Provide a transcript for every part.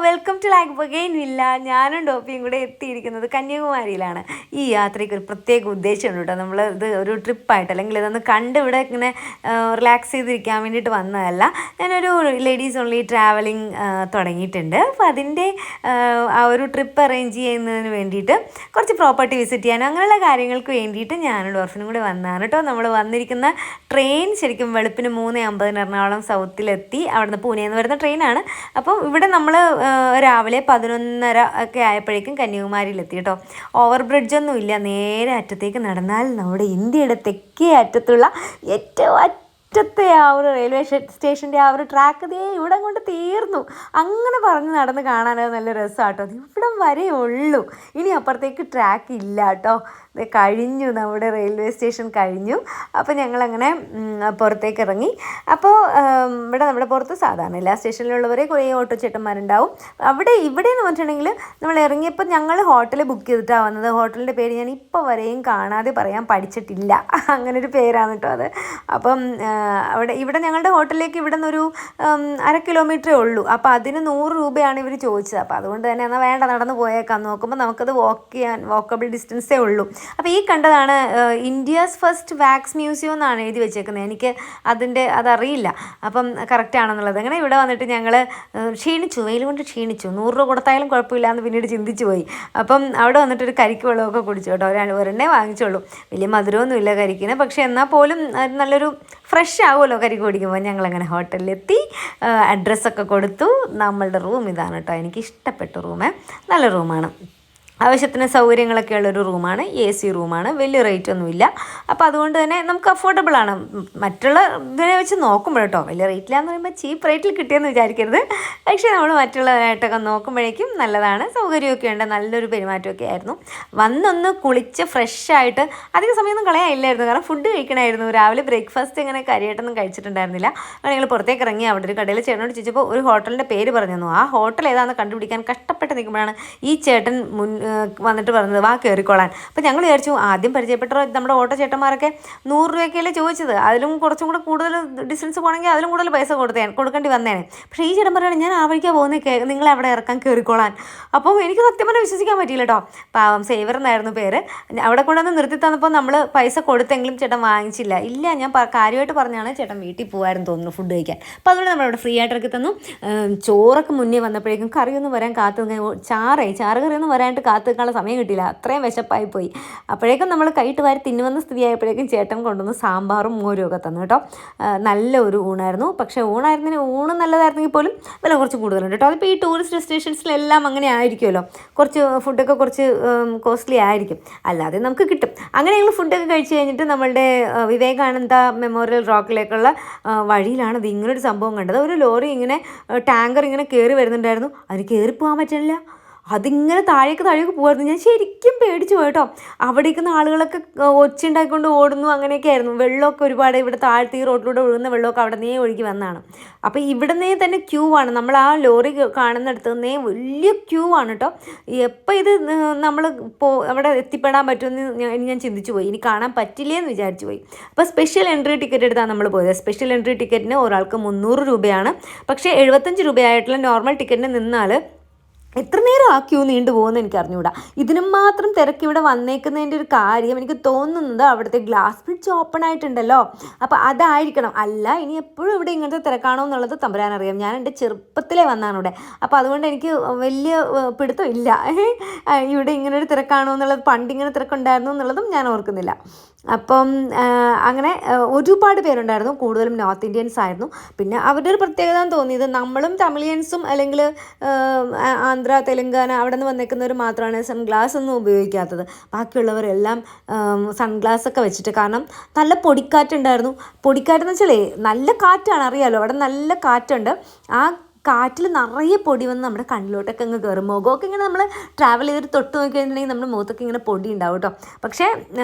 Welcome to like again villa. ഞാനും ഡോപ്പിയും കൂടെ എത്തിയിരിക്കുന്നത് കന്യാകുമാരിയിലാണ്. ഈ യാത്രയ്ക്ക് ഒരു പ്രത്യേക ഉദ്ദേശമുണ്ട് കേട്ടോ. നമ്മൾ ഇത് ഒരു ട്രിപ്പായിട്ട് അല്ലെങ്കിൽ ഇതൊന്ന് കണ്ട് ഇവിടെ ഇങ്ങനെ റിലാക്സ് ചെയ്തിരിക്കാൻ വേണ്ടിയിട്ട് വന്നതല്ല. ഞാനൊരു ലേഡീസ് ഓൺലി ട്രാവലിംഗ് തുടങ്ങിയിട്ടുണ്ട്. അപ്പോൾ അതിൻ്റെ ആ ഒരു ട്രിപ്പ് അറേഞ്ച് ചെയ്യുന്നതിന് വേണ്ടിയിട്ട് കുറച്ച് പ്രോപ്പർട്ടി വിസിറ്റ് ചെയ്യാൻ അങ്ങനെയുള്ള കാര്യങ്ങൾക്ക് വേണ്ടിയിട്ട് ഞാനും ഡോർഫിനും കൂടി വന്നതാണ് കേട്ടോ. നമ്മൾ വന്നിരിക്കുന്ന ട്രെയിൻ ശരിക്കും വെളുപ്പിന് 3:50 എറണാകുളം സൗത്തിലെത്തി. അവിടുന്ന് പൂനെയിൽ നിന്ന് വരുന്ന ട്രെയിനാണ്. അപ്പോൾ ഇവിടെ നമ്മൾ രാവിലെ 11:30 ഒക്കെ ആയപ്പോഴേക്കും കന്യാകുമാരിയിലെത്തി കേട്ടോ. ഓവർ ബ്രിഡ്ജൊന്നും ഇല്ല. നേരെ അറ്റത്തേക്ക് നടന്നാൽ നമ്മുടെ ഇന്ത്യയുടെ തെക്കേ അറ്റത്തുള്ള ഏറ്റവും അറ്റത്തെ ആ ഒരു റെയിൽവേ സ്റ്റേഷൻ്റെ ആ ഒരു ട്രാക്ക് ദേ ഇവിടെ കൊണ്ട് തീർന്നു. അങ്ങനെ പറഞ്ഞ് നടന്ന് കാണാനത് നല്ല രസമാണ് കേട്ടോ. ഇവിടം വരെ ഉള്ളൂ, ഇനി അപ്പുറത്തേക്ക് ട്രാക്ക് ഇല്ല കേട്ടോ. കഴിഞ്ഞു, നമ്മുടെ റെയിൽവേ സ്റ്റേഷൻ കഴിഞ്ഞു. അപ്പോൾ ഞങ്ങളങ്ങനെ പുറത്തേക്ക് ഇറങ്ങി. അപ്പോൾ ഇവിടെ നമ്മുടെ പുറത്ത് സാധാരണ എല്ലാ സ്റ്റേഷനിലുള്ളവരെ കുറേ ഓട്ടോ ചേട്ടന്മാരുണ്ടാവും. ഇവിടെ എന്ന് പറഞ്ഞിട്ടുണ്ടെങ്കിൽ നമ്മൾ ഇറങ്ങിയപ്പോൾ ഞങ്ങൾ ഹോട്ടൽ ബുക്ക് ചെയ്തിട്ടാണ് വന്നത്. ഹോട്ടലിൻ്റെ പേര് ഞാൻ ഇപ്പോൾ വരെയും കാണാതെ പറയാൻ പഠിച്ചിട്ടില്ല. അങ്ങനൊരു പേരാണ് കേട്ടോ അത്. അപ്പം ഇവിടെ ഞങ്ങളുടെ ഹോട്ടലിലേക്ക് ഇവിടെ നിന്നൊരു 1/2 കിലോമീറ്ററേ ഉള്ളൂ. അപ്പോൾ അതിന് 100 രൂപയാണ് ഇവർ ചോദിച്ചത്. അപ്പോൾ അതുകൊണ്ട് തന്നെ എന്നാൽ വേണ്ട, നടന്ന് പോയേക്കാം. നോക്കുമ്പോൾ നമുക്കത് വാക്കബിൾ ഡിസ്റ്റൻസേ ഉള്ളൂ. അപ്പോൾ ഈ കണ്ടതാണ് ഇന്ത്യസ് ഫസ്റ്റ് വാക്സ് മ്യൂസിയം എന്നാണ് എഴുതി വെച്ചേക്കുന്നത്. എനിക്ക് അതറിയില്ല അപ്പം കറക്റ്റാണെന്നുള്ളത്. അങ്ങനെ ഇവിടെ വന്നിട്ട് ഞങ്ങൾ ക്ഷീണിച്ചു, വെയിൽ കൊണ്ട് ക്ഷീണിച്ചു. 100 രൂപ കൊടുത്തായാലും കുഴപ്പമില്ല എന്ന് പിന്നീട് ചിന്തിച്ചു പോയി. അപ്പം അവിടെ വന്നിട്ടൊരു കരിക്ക് വെള്ളമൊക്കെ കുടിച്ചു കേട്ടോ. ഒരെണ്ണേ വാങ്ങിച്ചുള്ളൂ. വലിയ മധുരമൊന്നുമില്ല കരിക്കിന്, പക്ഷേ എന്നാൽ പോലും നല്ലൊരു ഫ്രഷ് ആവുമല്ലോ കരിക്ക് കുടിക്കുമ്പോൾ. ഞങ്ങളങ്ങനെ ഹോട്ടലിലെത്തി, അഡ്രസ്സൊക്കെ കൊടുത്തു. നമ്മളുടെ റൂം ഇതാണ് കേട്ടോ. എനിക്ക് ഇഷ്ടപ്പെട്ട റൂമേ, നല്ല റൂമാണ്. ആവശ്യത്തിന് സൗകര്യങ്ങളൊക്കെ ഉള്ളൊരു റൂമാണ്. AC റൂമാണ്. വലിയ റേറ്റ് ഒന്നുമില്ല. അപ്പോൾ അതുകൊണ്ട് തന്നെ നമുക്ക് അഫോർഡബിളാണ്. മറ്റുള്ള ഇതിനെ വെച്ച് നോക്കുമ്പോൾ കേട്ടോ. വലിയ റേറ്റിലാന്ന് പറയുമ്പോൾ ചീപ്പ് റേറ്റിൽ കിട്ടിയെന്ന് വിചാരിക്കരുത്. പക്ഷേ നമ്മൾ മറ്റുള്ളതായിട്ടൊക്കെ നോക്കുമ്പോഴേക്കും നല്ലതാണ്. സൗകര്യമൊക്കെ ഉണ്ട്. നല്ലൊരു പെരുമാറ്റമൊക്കെ ആയിരുന്നു. വന്നൊന്ന് കുളിച്ച് ഫ്രഷായിട്ട് അധികം സമയമൊന്നും കളയാനില്ലായിരുന്നു. കാരണം ഫുഡ് കഴിക്കണമായിരുന്നു. രാവിലെ ബ്രേക്ക്ഫാസ്റ്റ് ഇങ്ങനെ കാര്യമായിട്ടൊന്നും കഴിച്ചിട്ടുണ്ടായിരുന്നില്ല. അപ്പോൾ ഞങ്ങൾ പുറത്തേക്ക് ഇറങ്ങി. അവിടെ ഒരു കടയിൽ ചേട്ടനോട് ചോദിച്ചപ്പോൾ ഒരു ഹോട്ടലിൻ്റെ പേര് പറഞ്ഞു തന്നു. ആ ഹോട്ടൽ ഏതാണെന്ന് കണ്ടുപിടിക്കാൻ കഷ്ടപ്പെട്ട് നിൽക്കുമ്പോഴാണ് ഈ ചേട്ടൻ വന്നിട്ട് പറഞ്ഞത് വാ കയറിക്കോളാൻ. അപ്പോൾ ഞങ്ങൾ വിചാരിച്ചു ആദ്യം പരിചയപ്പെട്ട നമ്മുടെ ഓട്ടോ ചേട്ടന്മാരൊക്കെ 100 രൂപയ്ക്കല്ലേ ചോദിച്ചത്. അതിലും കുറച്ചും കൂടെ കൂടുതൽ ഡിസ്റ്റൻസ് പോകണമെങ്കിൽ അതിലും കൂടുതൽ പൈസ കൊടുക്കേണ്ടി വന്നേനെ. പക്ഷേ ഈ ചേട്ടൻ പറയുകയാണ് ഞാൻ ആ വഴിക്കാണ് പോകുന്നത്, നിങ്ങളെ അവിടെ ഇറക്കാൻ കയറിക്കോളാൻ. അപ്പോൾ എനിക്ക് സത്യം പറഞ്ഞാൽ വിശ്വസിക്കാൻ പറ്റിയില്ല കേട്ടോ. പാവം സേവർ എന്നായിരുന്നു പേര്. അവിടെ കൊണ്ടുവന്ന് നിർത്തി തന്നപ്പോൾ നമ്മൾ പൈസ കൊടുത്തെങ്കിലും ചേട്ടൻ വാങ്ങിച്ചില്ല. ഇല്ല, ഞാൻ കാര്യമായിട്ട് പറഞ്ഞാണ് ചേട്ടൻ വീട്ടിൽ പോകുമായിരുന്നു തോന്നുന്നു ഫുഡ് കഴിക്കാൻ. അപ്പോൾ അതുകൊണ്ട് നമ്മളവിടെ ഫ്രീ ആയിട്ട് ഇറക്കി തന്നു. ചോറൊക്കെ മുന്നേ വന്നപ്പോഴേക്കും കറിയൊന്നും വരാൻ ചാറ് കറിയൊന്നും വരാനായിട്ട് കാത്തു നിൽക്കാനുള്ള സമയം കിട്ടിയില്ല. അത്രയും വിശപ്പായിപ്പോയി. അപ്പോഴേക്കും നമ്മൾ കൈയിട്ട് വാരി തിന്നുവന്ന സ്ഥിതിയായപ്പോഴേക്കും ചേട്ടൻ കൊണ്ടുവന്ന് സാമ്പാറും മോരും ഒക്കെ തന്നു കേട്ടോ. നല്ല ഒരു ഊണായിരുന്നു. പക്ഷേ ഊണ് നല്ലതായിരുന്നെങ്കിൽ പോലും വില കുറച്ച് കൂടുതലുണ്ട് കേട്ടോ. അതിപ്പോൾ ഈ ടൂറിസ്റ്റ് ഡെസ്റ്റിനേഷൻസിലെല്ലാം അങ്ങനെ ആയിരിക്കുമല്ലോ. കുറച്ച് ഫുഡൊക്കെ കുറച്ച് കോസ്റ്റ്ലി ആയിരിക്കും, അല്ലാതെ നമുക്ക് കിട്ടും. അങ്ങനെ ഞങ്ങൾ ഫുഡൊക്കെ കഴിച്ച് കഴിഞ്ഞിട്ട് നമ്മളുടെ വിവേകാനന്ദ മെമ്മോറിയൽ റോക്കിലേക്കുള്ള വഴിയിലാണ് ഇത് ഇങ്ങനൊരു സംഭവം കണ്ടത്. ഒരു ലോറി ഇങ്ങനെ ടാങ്കർ ഇങ്ങനെ കയറി വരുന്നുണ്ടായിരുന്നു. അതിന് കയറി പോകാൻ പറ്റില്ല. അതിങ്ങനെ താഴേക്ക് പോകുമായിരുന്നു. ഞാൻ ശരിക്കും പേടിച്ചു പോയിട്ടോ. അവിടെ ഇരിക്കുന്ന ആളുകളൊക്കെ ഒച്ചുണ്ടാക്കിക്കൊണ്ട് ഓടുന്നു. അങ്ങനെയൊക്കെ ആയിരുന്നു. വെള്ളമൊക്കെ ഒരുപാട് ഇവിടെ താഴത്തെ ഈ റോഡിലൂടെ ഒഴുകുന്ന വെള്ളമൊക്കെ അവിടെ നിന്നേ ഒഴുകി വന്നതാണ്. അപ്പോൾ ഇവിടെ നിന്നേ തന്നെ ക്യൂ ആണ്. നമ്മൾ ആ ലോറി കാണുന്നിടത്ത് നിന്നേ വലിയ ക്യൂ ആണ് കേട്ടോ. എപ്പോൾ ഇത് നമ്മൾ അവിടെ എത്തിപ്പെടാൻ പറ്റുമെന്ന് ഞാൻ ചിന്തിച്ചു പോയി. ഇനി കാണാൻ പറ്റില്ലേ എന്ന് വിചാരിച്ചു പോയി. അപ്പോൾ സ്പെഷ്യൽ എൻട്രി ടിക്കറ്റ് എടുത്താണ് നമ്മൾ പോയത്. സ്പെഷ്യൽ എൻട്രി ടിക്കറ്റിന് ഒരാൾക്ക് 300 രൂപയാണ്. പക്ഷേ 75 രൂപയായിട്ടുള്ള നോർമൽ ടിക്കറ്റിന് നിന്നാൽ എത്ര നേരം ആ ക്യൂ നീണ്ടു പോകുമെന്ന് എനിക്ക് അറിഞ്ഞുകൂടാ. ഇതിനും മാത്രം തിരക്ക് ഇവിടെ വന്നേക്കുന്നതിൻ്റെ ഒരു കാര്യം എനിക്ക് തോന്നുന്നത് അവിടുത്തെ ഗ്ലാസ് ബ്രിഡ്ജ് ഓപ്പൺ ആയിട്ടുണ്ടല്ലോ. അപ്പോൾ അതായിരിക്കണം. അല്ല ഇനി എപ്പോഴും ഇവിടെ ഇങ്ങനത്തെ തിരക്കാണോ എന്നുള്ളത് തമ്പുരാനറിയാം. ഞാൻ എൻ്റെ ചെറുപ്പത്തിലേ വന്നതാണ് ഇവിടെ. അപ്പോൾ അതുകൊണ്ട് എനിക്ക് വലിയ പിടുത്തം ഇല്ല ഇവിടെ ഇങ്ങനൊരു തിരക്കാണോ എന്നുള്ളത്. പണ്ടിങ്ങനെ തിരക്കുണ്ടായിരുന്നു എന്നുള്ളതും ഞാൻ ഓർക്കുന്നില്ല. അപ്പം അങ്ങനെ ഒരുപാട് പേരുണ്ടായിരുന്നു. കൂടുതലും നോർത്ത് ഇന്ത്യൻസ് ആയിരുന്നു. പിന്നെ അവരുടെ ഒരു പ്രത്യേകത എന്ന് തോന്നിയത് നമ്മളും തമിഴിയൻസും അല്ലെങ്കിൽ ആന്ധ്ര തെലുങ്കാന അവിടെ നിന്ന് വന്നേക്കുന്നവർ മാത്രമാണ് സൺഗ്ലാസ് ഒന്നും ഉപയോഗിക്കാത്തത്. ബാക്കിയുള്ളവരെല്ലാം സൺഗ്ലാസ്സൊക്കെ വെച്ചിട്ട്. കാരണം നല്ല പൊടിക്കാറ്റുണ്ടായിരുന്നു. പൊടിക്കാറ്റെന്ന് വെച്ചാലേ നല്ല കാറ്റാണ്, അറിയാമല്ലോ. അവിടെ നല്ല കാറ്റുണ്ട്. ആ കാറ്റിൽ നിറയെ പൊടി വന്ന് നമ്മുടെ കണ്ണിലോട്ടൊക്കെ അങ്ങ് കയറും. മുഖമൊക്കെ ഇങ്ങനെ നമ്മൾ ട്രാവൽ ചെയ്തിട്ട് തൊട്ട് നോക്കി കഴിഞ്ഞിട്ടുണ്ടെങ്കിൽ നമ്മുടെ മുഖത്തൊക്കെ ഇങ്ങനെ പൊടി ഉണ്ടാവും കേട്ടോ. പക്ഷേ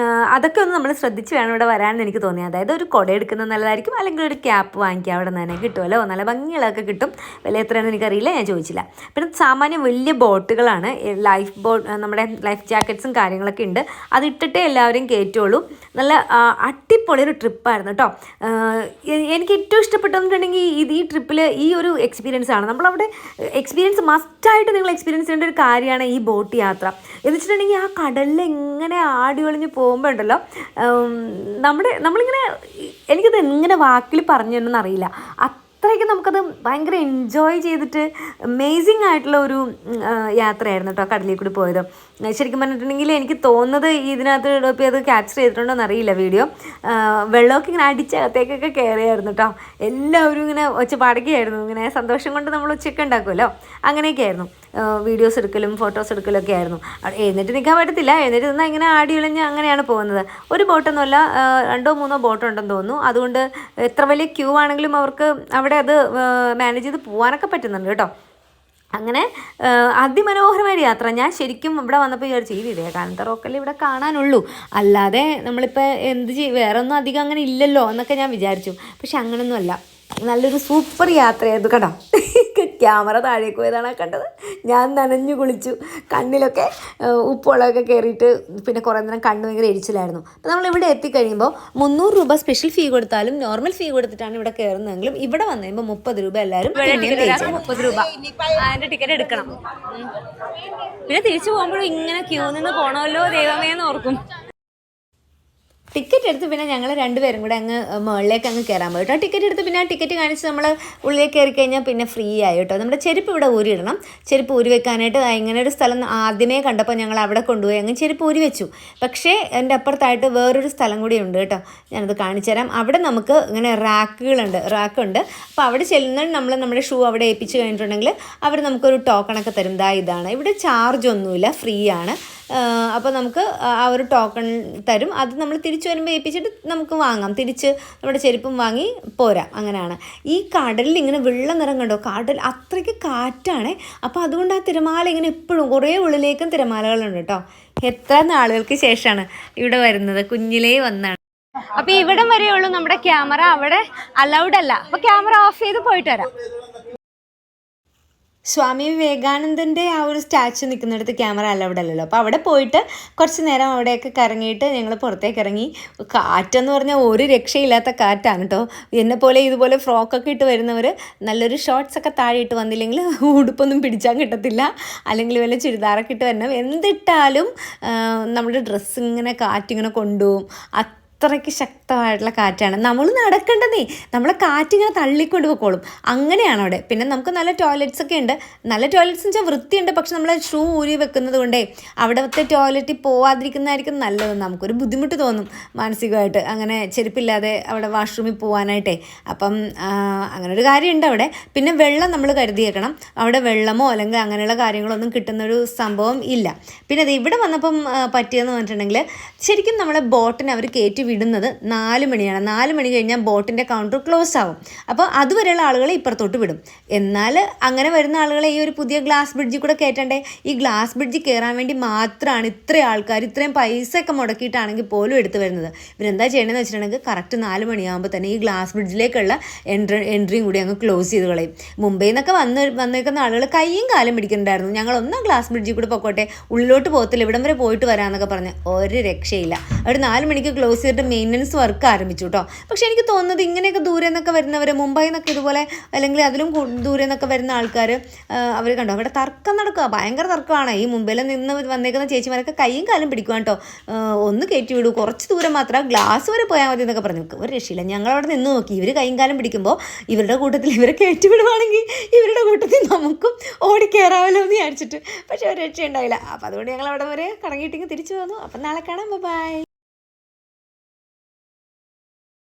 അതൊക്കെ ഒന്ന് നമ്മൾ ശ്രദ്ധിച്ച് വേണം ഇവിടെ വരാനെന്ന് എനിക്ക് തോന്നി. അതായത് ഒരു കുട എടുക്കുന്നത് നല്ലതായിരിക്കും, അല്ലെങ്കിൽ ഒരു ക്യാപ്പ് വാങ്ങിക്കുക. അവിടെ നിന്ന് തന്നെ കിട്ടുമല്ലോ, നല്ല ഭംഗികളൊക്കെ കിട്ടും. വില എത്രയാണെന്ന് എനിക്കറിയില്ല, ഞാൻ ചോദിച്ചില്ല. പിന്നെ സാമാന്യം വലിയ ബോട്ടുകളാണ്. നമ്മുടെ ലൈഫ് ജാക്കറ്റ്സും കാര്യങ്ങളൊക്കെ ഉണ്ട്. അതിട്ടിട്ടേ എല്ലാവരും കയറ്റുള്ളൂ. നല്ല അടിപൊളി ഒരു ട്രിപ്പായിരുന്നു കേട്ടോ. എനിക്ക് ഏറ്റവും ഇഷ്ടപ്പെട്ടെന്നിട്ടുണ്ടെങ്കിൽ ഈ ട്രിപ്പിൽ ഈ ഒരു എക്സ്പീരിയൻസ് ആണ്. നമ്മളവിടെ എക്സ്പീരിയൻസ് മസ്റ്റായിട്ട് നിങ്ങൾ എക്സ്പീരിയൻസ് ചെയ്യേണ്ട ഒരു കാര്യമാണ് ഈ ബോട്ട് യാത്ര എന്ന് വെച്ചിട്ടുണ്ടെങ്കിൽ. ആ കടലിൽ എങ്ങനെ ആടി ഒളിഞ്ഞ് പോകുമ്പോൾ ഉണ്ടല്ലോ, നമ്മളിങ്ങനെ എനിക്കത് എങ്ങനെ വാക്കിൽ പറഞ്ഞു തന്നെന്ന് അറിയില്ല. അത്രയ്ക്ക് നമുക്കത് ഭയങ്കര എൻജോയ് ചെയ്തിട്ട് അമേസിങ് ആയിട്ടുള്ള ഒരു യാത്രയായിരുന്നു കേട്ടോ കടലിൽ കൂടി പോയത്. ശരിക്കും പറഞ്ഞിട്ടുണ്ടെങ്കിൽ എനിക്ക് തോന്നുന്നത് ഇതിനകത്ത് ഡോപ്പി അത് ക്യാപ്ചർ ചെയ്തിട്ടുണ്ടോയെന്ന് അറിയില്ല വീഡിയോ. വെള്ളമൊക്കെ ഇങ്ങനെ അടിച്ചകത്തേക്കൊക്കെ കയറിയായിരുന്നു കേട്ടോ. എല്ലാവരും ഇങ്ങനെ ഒച്ചപ്പാടൊക്കെയായിരുന്നു. ഇങ്ങനെ സന്തോഷം കൊണ്ട് നമ്മൾ ഉച്ചയ്ക്ക് ഉണ്ടാക്കുമല്ലോ, അങ്ങനെയൊക്കെ ആയിരുന്നു. വീഡിയോസ് എടുക്കലും ഫോട്ടോസ് എടുക്കലും ഒക്കെ ആയിരുന്നു. എഴുന്നേറ്റ് നിൽക്കാൻ പറ്റത്തില്ല, എഴുന്നേറ്റ് നിന്നാൽ ഇങ്ങനെ ആടി ഒളിഞ്ഞ് അങ്ങനെയാണ് പോകുന്നത്. ഒരു ബോട്ടൊന്നുമല്ല, 2 or 3 ബോട്ടുണ്ടെന്ന് തോന്നുന്നു. അതുകൊണ്ട് എത്ര വലിയ ക്യൂ ആണെങ്കിലും അവർക്ക് അവിടെ അത് മാനേജ് ചെയ്ത് പോകാനൊക്കെ പറ്റുന്നുണ്ട് കേട്ടോ. അങ്ങനെ അതിമനോഹരമായ യാത്ര. ഞാൻ ശരിക്കും ഇവിടെ വന്നപ്പോൾ വിചാരിച്ചു ഈ വിവേകാനന്ദ റോക്കല്ലേ ഇവിടെ കാണാനുള്ളൂ, അല്ലാതെ നമ്മളിപ്പോൾ വേറെ ഒന്നും അധികം അങ്ങനെ ഇല്ലല്ലോ എന്നൊക്കെ ഞാൻ വിചാരിച്ചു. പക്ഷെ അങ്ങനൊന്നും അല്ല, നല്ലൊരു സൂപ്പർ യാത്രയായിരുന്നു കേട്ടോ. ക്യാമറ താഴേക്ക് പോയതാണ് കണ്ടത്. ഞാൻ നനഞ്ഞു കുളിച്ചു, കണ്ണിലൊക്കെ ഉപ്പുവെള്ളമൊക്കെ കയറിയിട്ട് പിന്നെ കുറേ നേരം കണ്ണ് ഭയങ്കര എരിച്ചിലായിരുന്നു. അപ്പോൾ നമ്മളിവിടെ എത്തിക്കഴിയുമ്പോൾ 300 രൂപ സ്പെഷ്യൽ ഫീ കൊടുത്താലും നോർമൽ ഫീ കൊടുത്തിട്ടാണ് ഇവിടെ കയറുന്നതെങ്കിലും ഇവിടെ വന്നു കഴിയുമ്പോൾ 30 രൂപ എല്ലാവരും 30 രൂപ അതിൻ്റെ ടിക്കറ്റ് എടുക്കണം. പിന്നെ തിരിച്ചു പോകുമ്പോഴും ഇങ്ങനെ ക്യൂ നിന്ന് പോകണമല്ലോ ദൈവമേന്ന് ഓർക്കും. ടിക്കറ്റ് എടുത്ത് പിന്നെ ഞങ്ങൾ 2 പേരും കൂടെ അങ്ങ് മുകളിലേക്ക് അങ്ങ് കയറാൻ പോയി കേട്ടോ. ടിക്കറ്റ് എടുത്ത് പിന്നെ ആ ടിക്കറ്റ് കാണിച്ച് നമ്മൾ ഉള്ളിലേക്ക് കയറി കഴിഞ്ഞാൽ പിന്നെ ഫ്രീ ആയി കേട്ടോ. നമ്മുടെ ചെരുപ്പ് ഇവിടെ ഊരിയിടണം. ചെരുപ്പ് ഊരി വെക്കാനായിട്ട് ഇങ്ങനെ ഒരു സ്ഥലം ആദ്യമേ കണ്ടപ്പോൾ ഞങ്ങൾ അവിടെ കൊണ്ടുപോയി അങ്ങ് ചെരുപ്പ് ഊരി വെച്ചു. പക്ഷേ എൻ്റെ അപ്പുറത്തായിട്ട് വേറൊരു സ്ഥലം കൂടി ഉണ്ട് കേട്ടോ, ഞാനത് കാണിച്ചു തരാം. അവിടെ നമുക്ക് ഇങ്ങനെ റാക്കുണ്ട്. അപ്പോൾ അവിടെ ചെല്ലുന്നത് നമ്മുടെ ഷൂ അവിടെ ഏൽപ്പിച്ച് കഴിഞ്ഞിട്ടുണ്ടെങ്കിൽ അവർ നമുക്കൊരു ടോക്കണൊക്കെ തരും. ഇതാണ് ഇവിടെ ചാർജ് ഒന്നുമില്ല, ഫ്രീ ആണ്. അപ്പോൾ നമുക്ക് ആ ഒരു ടോക്കൺ തരും. അത് നമ്മൾ തിരിച്ചു വരുമ്പോൾ ഏൽപ്പിച്ചിട്ട് നമുക്ക് വാങ്ങാം, തിരിച്ച് നമ്മുടെ ചെരുപ്പും വാങ്ങി പോരാം. അങ്ങനെയാണ്. ഈ കടലിൽ ഇങ്ങനെ വെള്ള നിറം കണ്ടോ, കടൽ അത്രയ്ക്ക് കാറ്റാണ്. അപ്പോൾ അതുകൊണ്ട് ആ തിരമാല ഇങ്ങനെ എപ്പോഴും കുറേ ഉള്ളിലേക്കും തിരമാലകളുണ്ട് കേട്ടോ. എത്ര നാളുകൾക്ക് ശേഷമാണ് ഇവിടെ വരുന്നത്, കുഞ്ഞിലേ വന്നാണ്. അപ്പോൾ ഇവിടം വരെയുള്ളൂ നമ്മുടെ ക്യാമറ, അവിടെ അലൗഡ് അല്ല. അപ്പോൾ ക്യാമറ ഓഫ് ചെയ്ത് പോയിട്ട് വരാം. സ്വാമി വിവേകാനന്ദൻ്റെ ആ ഒരു സ്റ്റാച്ചു നിൽക്കുന്നിടത്ത് ക്യാമറ അലൗഡ് അല്ലല്ലോ. അപ്പോൾ അവിടെ പോയിട്ട് കുറച്ച് നേരം അവിടെയൊക്കെ കറങ്ങിയിട്ട് ഞങ്ങൾ പുറത്തേക്ക് ഇറങ്ങി. കാറ്റെന്ന് പറഞ്ഞാൽ ഒരു രക്ഷയില്ലാത്ത കാറ്റാണ് കേട്ടോ. എന്നെപ്പോലെ ഇതുപോലെ ഫ്രോക്കൊക്കെ ഇട്ട് വരുന്നവർ നല്ലൊരു ഷോർട്ട്സൊക്കെ താഴെ ഇട്ട് വന്നില്ലെങ്കിൽ ഉടുപ്പൊന്നും പിടിച്ചാൽ കിട്ടത്തില്ല, അല്ലെങ്കിൽ വല്ല ചുരിദാറൊക്കെ ഇട്ട് വരണം. എന്തിട്ടാലും നമ്മുടെ ഡ്രസ്സ് ഇങ്ങനെ കാറ്റിങ്ങനെ കൊണ്ടുപോകും. അത്രയ്ക്ക് ശക്തമായിട്ടുള്ള കാറ്റാണ്. നമ്മൾ നടക്കേണ്ടതേ, നമ്മളെ കാറ്റിങ്ങനെ തള്ളിക്കൊണ്ട് പോയിക്കോളും. അങ്ങനെയാണ് അവിടെ. പിന്നെ നമുക്ക് നല്ല ടോയ്ലറ്റ്സ് ഒക്കെ ഉണ്ട്. നല്ല ടോയ്ലറ്റ്സ് എന്ന് വെച്ചാൽ വൃത്തിയുണ്ട്. പക്ഷെ നമ്മൾ ഷൂ ഊരി വെക്കുന്നത് കൊണ്ടേ അവിടുത്തെ ടോയ്ലറ്റിൽ പോവാതിരിക്കുന്നതായിരിക്കും നല്ലത്. നമുക്കൊരു ബുദ്ധിമുട്ട് തോന്നും മാനസികമായിട്ട്, അങ്ങനെ ചെരുപ്പില്ലാതെ അവിടെ വാഷ്റൂമിൽ പോകാനായിട്ടേ. അപ്പം അങ്ങനെ ഒരു കാര്യമുണ്ട് അവിടെ. പിന്നെ വെള്ളം നമ്മൾ കരുതിയേക്കണം. അവിടെ വെള്ളമോ അല്ലെങ്കിൽ അങ്ങനെയുള്ള കാര്യങ്ങളൊന്നും കിട്ടുന്നൊരു സംഭവം ഇല്ല. പിന്നെ അത് ഇവിടെ വന്നപ്പം പറ്റിയെന്ന് പറഞ്ഞിട്ടുണ്ടെങ്കിൽ ശരിക്കും നമ്മളെ ബോട്ടിനെ അവർ കയറ്റി വിടുന്നത് 4 മണിയാണ്. 4 മണി കഴിഞ്ഞാൽ ബോട്ടിൻ്റെ കൗണ്ടർ ക്ലോസ് ആവും. അപ്പോൾ അതുവരെയുള്ള ആളുകളെ ഇപ്പുറത്തോട്ട് വിടും. എന്നാൽ അങ്ങനെ വരുന്ന ആളുകളെ ഈ ഒരു പുതിയ ഗ്ലാസ് ബ്രിഡ്ജിൽ കൂടെ കയറ്റണ്ടേ. ഈ ഗ്ലാസ് ബ്രിഡ്ജിൽ കയറാൻ വേണ്ടി മാത്രമാണ് ഇത്രയും ആൾക്കാർ ഇത്രയും പൈസയൊക്കെ മുടക്കിയിട്ടാണെങ്കിൽ പോലും എടുത്തു വരുന്നത്. ഇവരെന്താ ചെയ്യണമെന്ന് വെച്ചിട്ടുണ്ടെങ്കിൽ കറക്റ്റ് 4 മണിയാകുമ്പോൾ തന്നെ ഈ ഗ്ലാസ് ബ്രിഡ്ജിലേക്കുള്ള എൻട്രിയും കൂടി അങ്ങ് ക്ലോസ് ചെയ്ത് കളയും. മുംബൈയിൽ നിന്നൊക്കെ വന്നേക്കുന്ന ആളുകൾ കയ്യും കാലും പിടിക്കുന്നുണ്ടായിരുന്നു. ഞങ്ങളൊന്നും ഗ്ലാസ് ബ്രിഡ്ജിൽ കൂടെ പൊക്കോട്ടെ, ഉള്ളിലോട്ട് പോകത്തില്ല, ഇവിടം വരെ പോയിട്ട് വരാമെന്നൊക്കെ പറഞ്ഞ് ഒരു രക്ഷയില്ല. അവർ 4 മണിക്ക് ക്ലോസ് ചെയ്തിട്ട് മെയിൻ്റനൻസ് വർക്ക് ആരംഭിച്ചു കേട്ടോ. പക്ഷേ എനിക്ക് തോന്നുന്നത് ഇങ്ങനെയൊക്കെ ദൂരെ നിന്നൊക്കെ വരുന്നവർ, മുംബൈയിൽ നിന്നൊക്കെ ഇതുപോലെ അല്ലെങ്കിൽ അതിലും ദൂരെ നിന്നൊക്കെ വരുന്ന ആൾക്കാർ അവർ കണ്ടോ അവിടെ തർക്കം നടക്കുക, ഭയങ്കര തർക്കമാണ്. ഈ മുംബൈയിൽ നിന്ന് വന്നേക്കുന്ന ചേച്ചിമാരൊക്കെ കയ്യും കാലും പിടിക്കുക കേട്ടോ. ഒന്ന് കയറ്റി വിടൂ, കുറച്ച് ദൂരം മാത്രം, ഗ്ലാസ് വരെ പോയാൽ മതി എന്നൊക്കെ പറഞ്ഞു. ഒരു രക്ഷയില്ല. ഞങ്ങളവിടെ നിന്ന് നോക്കി. ഇവർ കയ്യും കാലം പിടിക്കുമ്പോൾ ഇവരുടെ കൂട്ടത്തിൽ ഇവരെ കയറ്റി വിടുവാണെങ്കിൽ ഇവരുടെ കൂട്ടത്തിൽ നമുക്കും ഓടിക്കയറാമല്ലോ എന്ന് വിചാരിച്ചിട്ട്. പക്ഷേ ഒരു രക്ഷ ഉണ്ടായില്ല. അപ്പോൾ അതുകൊണ്ട് ഞങ്ങൾ അവിടെ വരെ കറങ്ങിയിട്ടെങ്കിൽ തിരിച്ചു വന്നു. അപ്പം നാളെ കാണാം. ബൈ.